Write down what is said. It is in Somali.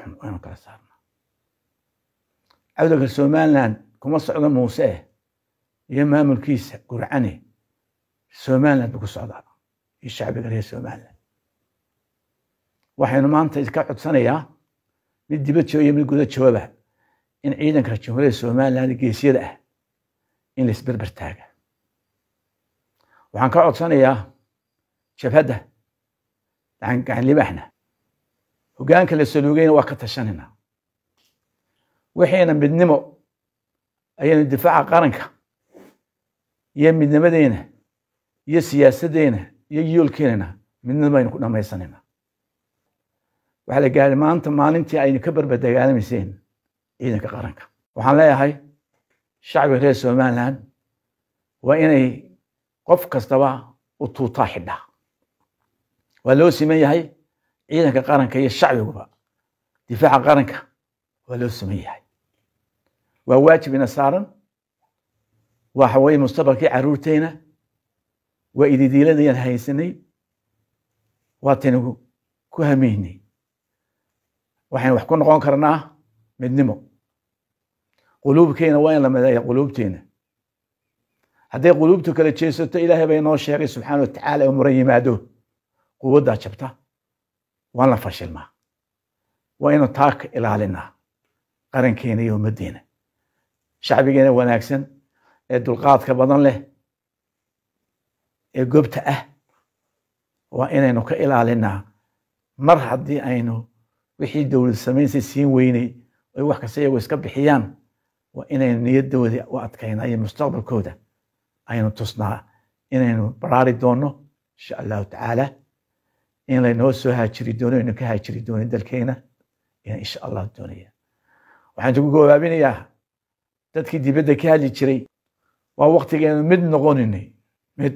xun aynu kala saarnaa. Cawdalka Somaliland kuma socdo Muuse iyo maamulkiisa Gurcane. Somaliland buu ku socdaa iyo shacbiga reer Somaliland. waxaynu maanta iska codsanayaa mid dibad jooga iyo mid gudaha jooga in ciidanka Jamhuuriyadda Somaliland geesiyada ah in la isbarbar taaga. waxaan ka codsanayaa jabhadda gacan libaaxna hoggaanka la saluugayna waa ka tashanayna waxayna midnimo ayaynu difaaca qaranka iyo midnimadeena iyo siyaasadeena iyo yoolkeena midnimo aynu ku dhamaysanayna. waxaa la gaaray maanta maalintii aynu ka barbardagaalameyseen ciidanka qaranka. waxaan leeyahay shacbiga reer Somaliland waa inay qof kastaba u tuutaa xidhaa. waa loo siman yahay ciidanka qaranka iyo shacbiguba difaaca qaranka waa loo siman yahay. waa waajib ina saaran. waxa weeye mustaqbalkii carruurteena waa ididiiladayaan haysanay waataynu ku hamaynay. waxaynu wax ku noqon karnaa midnimo. quluubkeena waa in la mideeya quluubteena. hadday quluubtu kala jeesato ilaahay baa inoo sheegay subxaana wa tacaala oo muran yimaado quwaddaa jabta waan la fashilmaa. waa inuu taa ka ilaalinaa qarankeena iyo ummaddeena. shacbigeena wanaagsan ee dulqaadka badan leh ee goobta ah waa inaynu ka ilaalinaa. mar haddii aynu wixii dowlad samaysay siin weynay ay wax kasta iyagoo iska bixiyaan waa inaynu niyadooda u adkaynaa iyo mustaqbalkooda aynu tusnaa inaynu baraari doono insha allahu tacaala in laynoo soo haajiri doono aynu ka haajiri doonin dalkeena ayaan insha allah doonaya. waxaan ugu gobaabinayaa dadkii dibadda ka hadli jiray waa waqtigeenu mid noqoninay mid